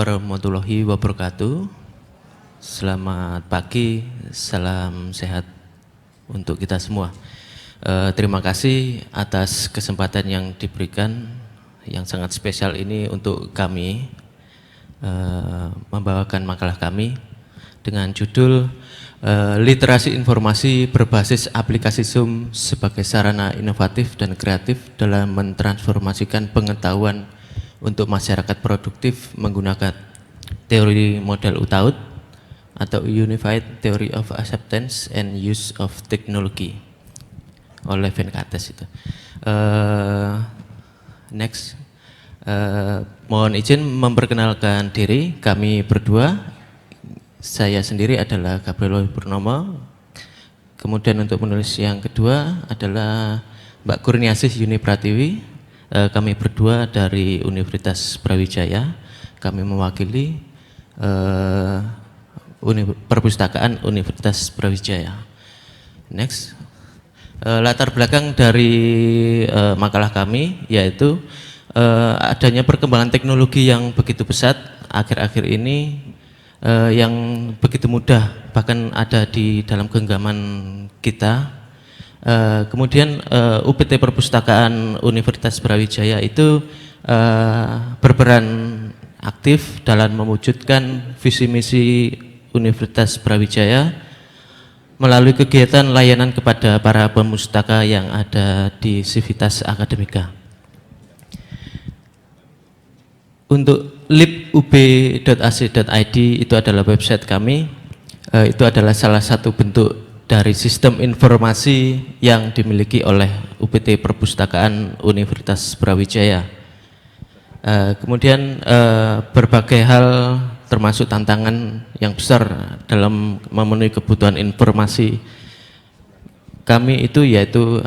warahmatullahi wabarakatuh. Selamat pagi, salam sehat untuk kita semua. Terima kasih atas kesempatan yang diberikan yang sangat spesial ini untuk kami membawakan makalah kami dengan judul Literasi Informasi Berbasis Aplikasi Zoom sebagai sarana inovatif dan kreatif dalam mentransformasikan pengetahuan untuk masyarakat produktif menggunakan teori model UTAUT atau Unified Theory of Acceptance and Use of Technology oleh Venkates itu. Next, mohon izin memperkenalkan diri. Kami berdua, saya sendiri adalah Gabriel Purnomo. Kemudian untuk penulis yang kedua adalah Mbak Kurniasih Yuni Pratiwi. Kami berdua dari Universitas Brawijaya. Kami mewakili Perpustakaan Universitas Brawijaya. Next, latar belakang dari makalah kami yaitu adanya perkembangan teknologi yang begitu pesat akhir-akhir ini, yang begitu mudah bahkan ada di dalam genggaman kita. Kemudian UPT Perpustakaan Universitas Brawijaya itu berperan aktif dalam mewujudkan visi misi Universitas Brawijaya melalui kegiatan layanan kepada para pemustaka yang ada di Civitas Akademika. Untuk libub.ac.id itu adalah website kami. Itu adalah salah satu bentuk dari sistem informasi yang dimiliki oleh UPT Perpustakaan Universitas Brawijaya. Kemudian berbagai hal termasuk tantangan yang besar dalam memenuhi kebutuhan informasi kami itu yaitu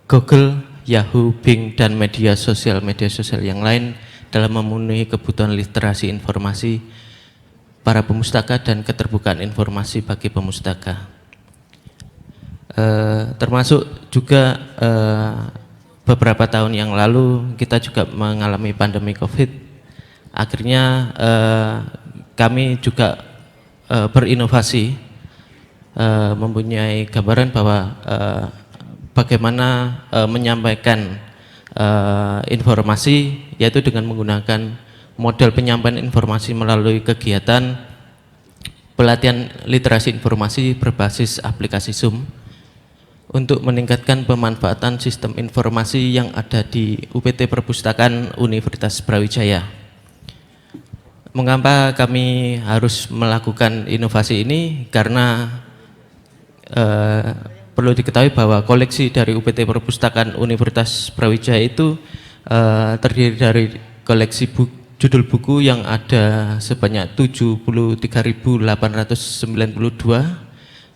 Google, Yahoo, Bing, dan media sosial yang lain dalam memenuhi kebutuhan literasi informasi para pemustaka dan keterbukaan informasi bagi pemustaka. Termasuk juga beberapa tahun yang lalu kita juga mengalami pandemi COVID. Akhirnya kami juga berinovasi, mempunyai gambaran bahwa bagaimana menyampaikan informasi yaitu dengan menggunakan model penyampaian informasi melalui kegiatan pelatihan literasi informasi berbasis aplikasi Zoom untuk meningkatkan pemanfaatan sistem informasi yang ada di UPT Perpustakaan Universitas Brawijaya. Mengapa kami harus melakukan inovasi ini? Karena perlu diketahui bahwa koleksi dari UPT Perpustakaan Universitas Brawijaya itu terdiri dari koleksi judul buku yang ada sebanyak 73.892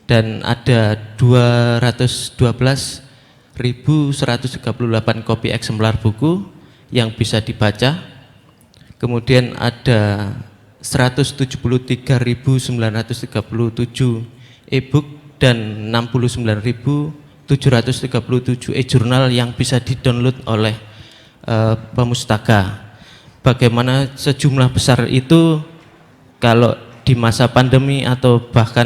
dan ada 212.138 kopi eksemplar buku yang bisa dibaca. Kemudian ada 173.937 e-book dan 69.737 e-jurnal yang bisa di-download oleh pemustaka. Bagaimana sejumlah besar itu kalau di masa pandemi atau bahkan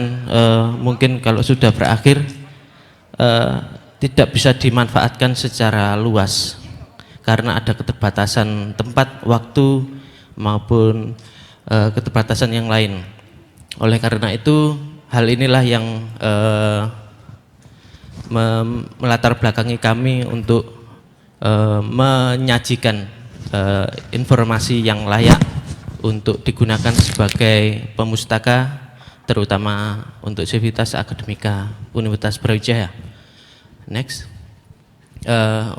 mungkin kalau sudah berakhir tidak bisa dimanfaatkan secara luas karena ada keterbatasan tempat, waktu maupun keterbatasan yang lain. Oleh karena itu hal inilah yang melatar belakangi kami untuk menyajikan informasi yang layak untuk digunakan sebagai pemustaka, terutama untuk Civitas Akademika Universitas Brawijaya. Next,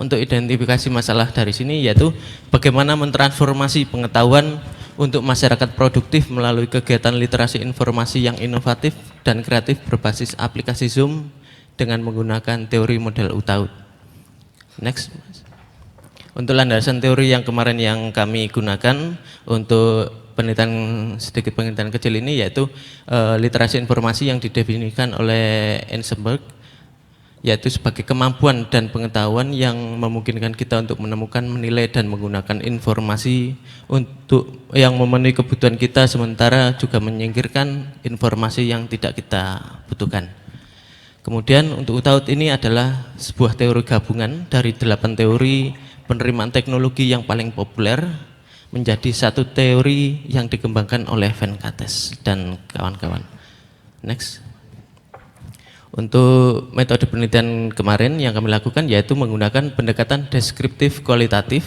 untuk identifikasi masalah dari sini yaitu bagaimana mentransformasi pengetahuan untuk masyarakat produktif melalui kegiatan literasi informasi yang inovatif dan kreatif berbasis aplikasi Zoom dengan menggunakan teori model UTAUT. Next. Untuk landasan teori yang kemarin yang kami gunakan untuk sedikit penelitian kecil ini yaitu literasi informasi yang didefinisikan oleh Eisenberg yaitu sebagai kemampuan dan pengetahuan yang memungkinkan kita untuk menemukan, menilai, dan menggunakan informasi untuk yang memenuhi kebutuhan kita, sementara juga menyingkirkan informasi yang tidak kita butuhkan. Kemudian untuk UTAUT ini adalah sebuah teori gabungan dari 8 teori penerimaan teknologi yang paling populer menjadi satu teori yang dikembangkan oleh Venkatesh dan kawan-kawan. Next. Untuk metode penelitian kemarin yang kami lakukan yaitu menggunakan pendekatan deskriptif kualitatif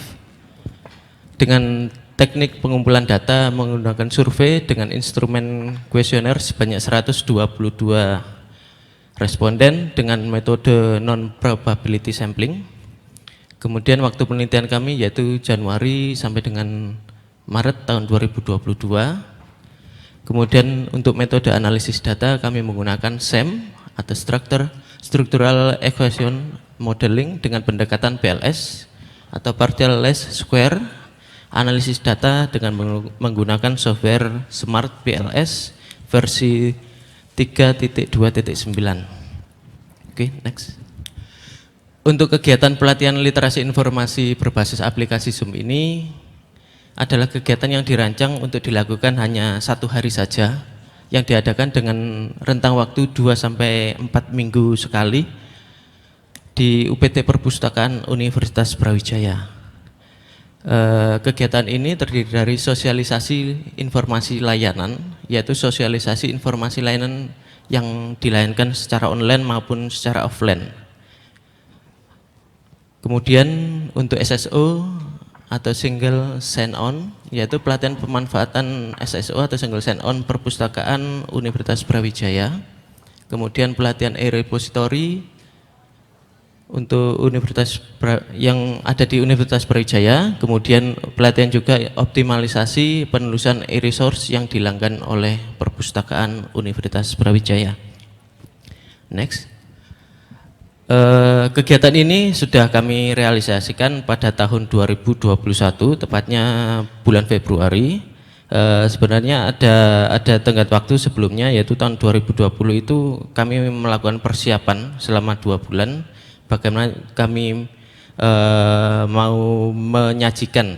dengan teknik pengumpulan data menggunakan survei dengan instrumen kuesioner sebanyak 122 responden dengan metode non-probability sampling. Kemudian waktu penelitian kami yaitu Januari sampai dengan Maret tahun 2022. Kemudian untuk metode analisis data kami menggunakan SEM atau Structural Equation Modeling dengan pendekatan PLS atau Partial Least Square, analisis data dengan menggunakan software Smart PLS versi 3.2.9. Oke, next. Untuk kegiatan pelatihan literasi informasi berbasis aplikasi Zoom ini adalah kegiatan yang dirancang untuk dilakukan hanya 1 hari saja, yang diadakan dengan rentang waktu 2-4 minggu sekali di UPT Perpustakaan Universitas Brawijaya. Kegiatan ini terdiri dari sosialisasi informasi layanan, yaitu sosialisasi informasi layanan yang dilayankan secara online maupun secara offline. Kemudian untuk SSO atau single sign-on, yaitu pelatihan pemanfaatan SSO atau single sign-on Perpustakaan Universitas Brawijaya. Kemudian pelatihan e-repository untuk yang ada di Universitas Brawijaya. Kemudian pelatihan juga optimalisasi penulisan e-resource yang dilanggan oleh Perpustakaan Universitas Brawijaya. Next. Kegiatan ini sudah kami realisasikan pada tahun 2021, tepatnya bulan Februari. Sebenarnya ada tenggat waktu sebelumnya, yaitu tahun 2020 itu kami melakukan persiapan selama 2 bulan. Bagaimana kami mau menyajikan,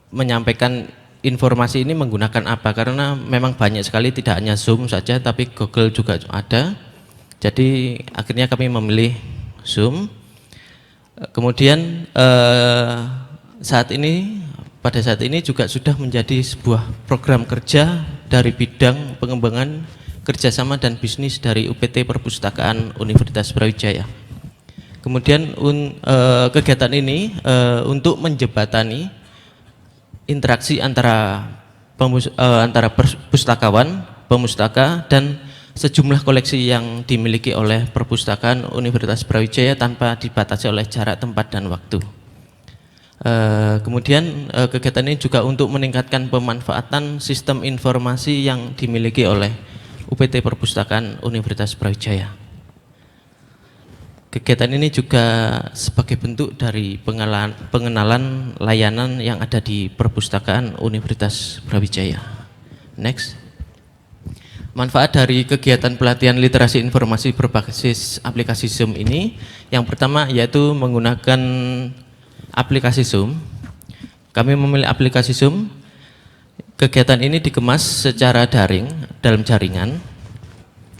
menyampaikan informasi ini menggunakan apa, karena memang banyak sekali, tidak hanya Zoom saja tapi Google juga ada. Jadi akhirnya kami memilih Zoom. Kemudian pada saat ini juga sudah menjadi sebuah program kerja dari bidang pengembangan kerjasama dan bisnis dari UPT Perpustakaan Universitas Brawijaya. Kemudian kegiatan ini untuk menjembatani interaksi antara pustakawan, pemustaka, dan sejumlah koleksi yang dimiliki oleh Perpustakaan Universitas Brawijaya tanpa dibatasi oleh jarak, tempat, dan waktu. Kemudian kegiatan ini juga untuk meningkatkan pemanfaatan sistem informasi yang dimiliki oleh UPT Perpustakaan Universitas Brawijaya. Kegiatan ini juga sebagai bentuk dari pengenalan layanan yang ada di Perpustakaan Universitas Brawijaya. Next. Manfaat dari kegiatan pelatihan literasi informasi berbasis aplikasi Zoom ini, yang pertama yaitu menggunakan aplikasi Zoom. Kami memilih aplikasi Zoom. Kegiatan ini dikemas secara daring dalam jaringan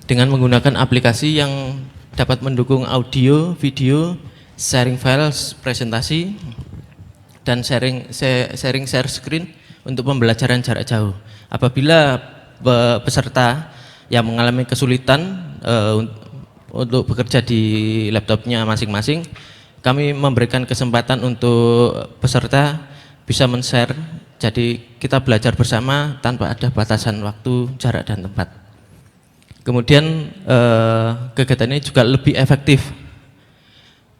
dengan menggunakan aplikasi yang dapat mendukung audio, video, sharing files, presentasi, dan sharing share screen untuk pembelajaran jarak jauh. Apabila peserta yang mengalami kesulitan untuk bekerja di laptopnya masing-masing, kami memberikan kesempatan untuk peserta bisa men-share, jadi kita belajar bersama tanpa ada batasan waktu, jarak, dan tempat. Kemudian kegiatan ini juga lebih efektif.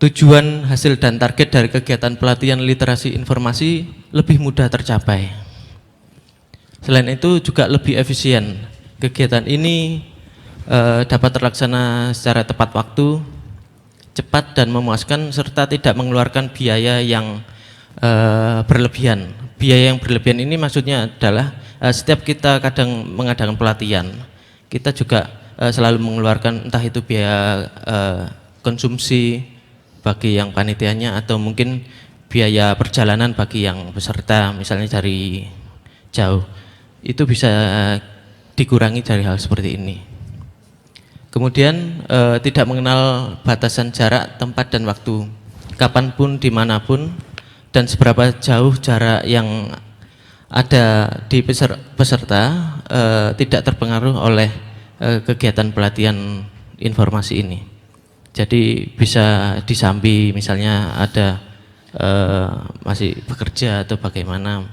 Tujuan, hasil, dan target dari kegiatan pelatihan literasi informasi lebih mudah tercapai. Selain itu juga lebih efisien. Kegiatan ini dapat terlaksana secara tepat waktu, cepat, dan memuaskan, serta tidak mengeluarkan biaya yang berlebihan. Biaya yang berlebihan ini maksudnya adalah setiap kita kadang mengadakan pelatihan, kita juga selalu mengeluarkan entah itu biaya konsumsi bagi yang panitianya atau mungkin biaya perjalanan bagi yang peserta, misalnya dari jauh, itu bisa dikurangi dari hal seperti ini. Kemudian tidak mengenal batasan jarak, tempat dan waktu, kapanpun, dimanapun, dan seberapa jauh jarak yang ada di peserta tidak terpengaruh oleh kegiatan pelatihan informasi ini. Jadi bisa disambi, misalnya ada masih bekerja atau bagaimana,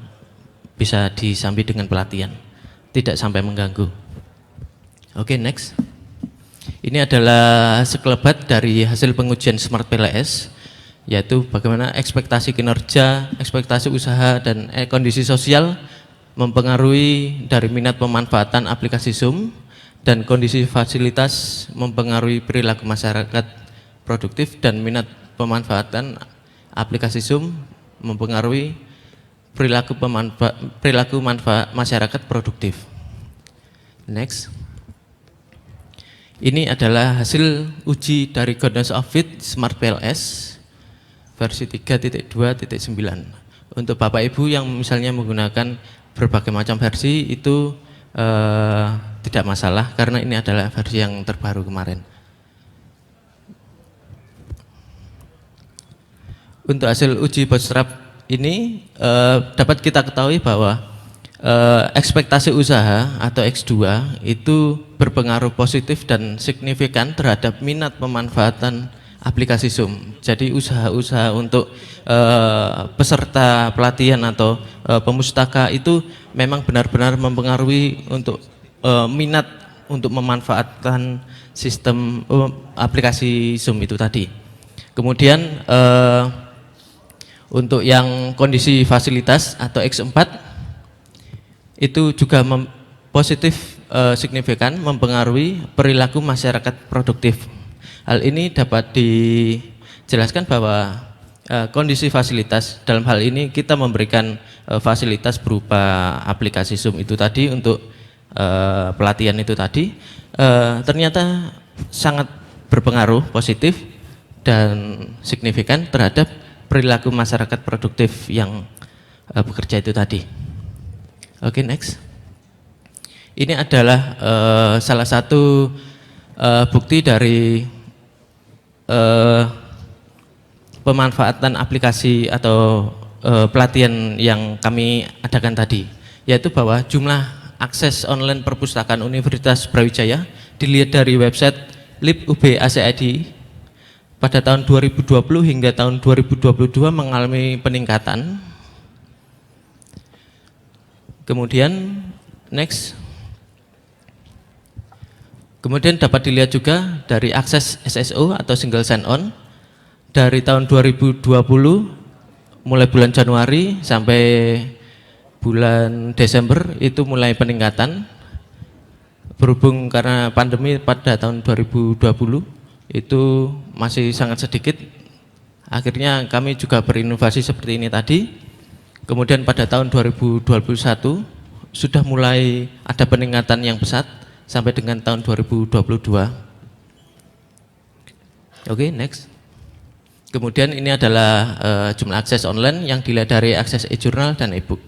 bisa disambi dengan pelatihan, tidak sampai mengganggu. Oke, next. Ini adalah sekelebat dari hasil pengujian Smart PLS, yaitu bagaimana ekspektasi kinerja, ekspektasi usaha, dan kondisi sosial mempengaruhi dari minat pemanfaatan aplikasi Zoom, dan kondisi fasilitas mempengaruhi perilaku masyarakat produktif, dan minat pemanfaatan aplikasi Zoom mempengaruhi perilaku masyarakat produktif. Next. Ini adalah hasil uji dari Governance of Fit Smart PLS versi 3.2.9. Untuk Bapak Ibu yang misalnya menggunakan berbagai macam versi itu tidak masalah, karena ini adalah versi yang terbaru kemarin. Untuk hasil uji bootstrap ini dapat kita ketahui bahwa ekspektasi usaha atau X2 itu berpengaruh positif dan signifikan terhadap minat pemanfaatan aplikasi Zoom. Jadi usaha-usaha untuk peserta pelatihan atau pemustaka itu memang benar-benar mempengaruhi untuk minat untuk memanfaatkan sistem aplikasi Zoom itu tadi. Kemudian untuk yang kondisi fasilitas atau X4 itu juga positif signifikan mempengaruhi perilaku masyarakat produktif. Hal ini dapat dijelaskan bahwa kondisi fasilitas, dalam hal ini kita memberikan fasilitas berupa aplikasi Zoom itu tadi untuk pelatihan itu tadi, ternyata sangat berpengaruh positif dan signifikan terhadap perilaku masyarakat produktif yang bekerja itu tadi. Oke, next. Ini adalah salah satu bukti dari pemanfaatan aplikasi atau pelatihan yang kami adakan tadi, yaitu bahwa jumlah akses online perpustakaan Universitas Brawijaya dilihat dari website lib.ub.ac.id pada tahun 2020 hingga tahun 2022 mengalami peningkatan. Kemudian next. Kemudian dapat dilihat juga dari akses SSO atau single sign on dari tahun 2020 mulai bulan Januari sampai bulan Desember itu mulai peningkatan. Berhubung karena pandemi pada tahun 2020 itu masih sangat sedikit. Akhirnya kami juga berinovasi seperti ini tadi. Kemudian pada tahun 2021 sudah mulai ada peningkatan yang pesat sampai dengan tahun 2022. Oke, next. Kemudian ini adalah jumlah akses online yang dilihat dari akses e-jurnal dan e-book.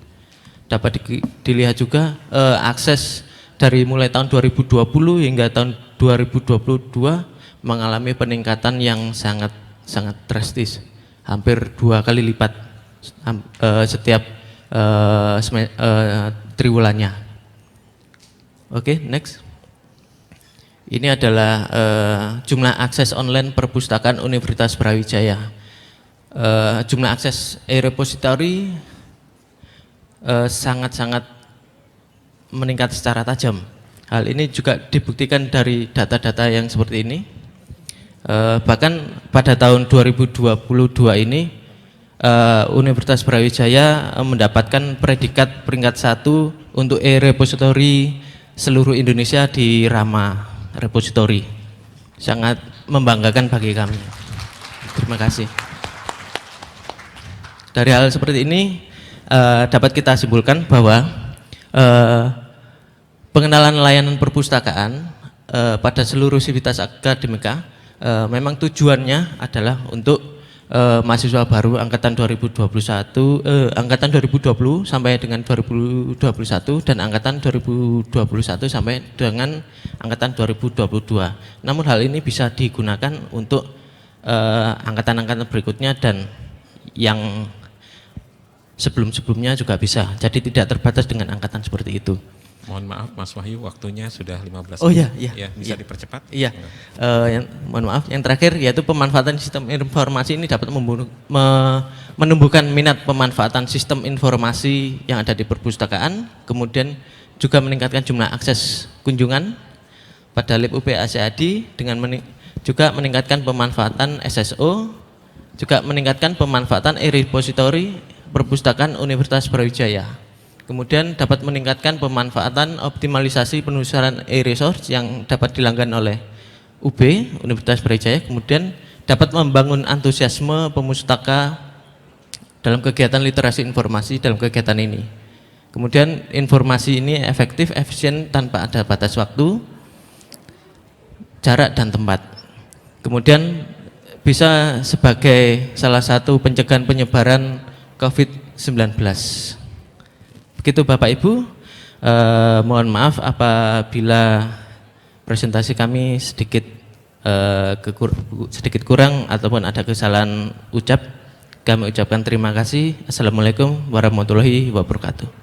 Dapat dilihat juga akses dari mulai tahun 2020 hingga tahun 2022 mengalami peningkatan yang sangat drastis, hampir 2 kali lipat setiap triwulannya. Oke, next. Ini adalah jumlah akses online perpustakaan Universitas Brawijaya. Jumlah akses e-repository sangat-sangat meningkat secara tajam. Hal ini juga dibuktikan dari data-data yang seperti ini. Bahkan pada tahun 2022 ini Universitas Brawijaya mendapatkan predikat peringkat 1 untuk e-repository seluruh Indonesia di Rama Repository. Sangat membanggakan bagi kami. Terima kasih. Dari hal seperti ini dapat kita simpulkan bahwa pengenalan layanan perpustakaan pada seluruh sivitas akademika. Memang tujuannya adalah untuk mahasiswa baru angkatan 2020 sampai dengan 2021 dan angkatan 2021 sampai dengan angkatan 2022. Namun hal ini bisa digunakan untuk angkatan-angkatan berikutnya dan yang sebelum-sebelumnya juga bisa. Jadi tidak terbatas dengan angkatan seperti itu. Mohon maaf Mas Wahyu, waktunya sudah 15 menit. Oh iya, ya, bisa dipercepat? Iya. Mohon maaf, yang terakhir yaitu pemanfaatan sistem informasi ini dapat menumbuhkan minat pemanfaatan sistem informasi yang ada di perpustakaan, kemudian juga meningkatkan jumlah akses kunjungan pada Lib UP ACAD dengan juga meningkatkan pemanfaatan SSO, juga meningkatkan pemanfaatan e-repository perpustakaan Universitas Brawijaya. Kemudian dapat meningkatkan pemanfaatan optimalisasi penelusuran e-resource yang dapat dilanggan oleh UB, Universitas Brawijaya. Kemudian dapat membangun antusiasme pemustaka dalam kegiatan literasi informasi dalam kegiatan ini. Kemudian informasi ini efektif, efisien tanpa ada batas waktu, jarak dan tempat. Kemudian bisa sebagai salah satu pencegahan penyebaran COVID-19. Begitu Bapak Ibu, mohon maaf apabila presentasi kami sedikit kurang ataupun ada kesalahan ucap. Kami ucapkan terima kasih. Assalamualaikum warahmatullahi wabarakatuh.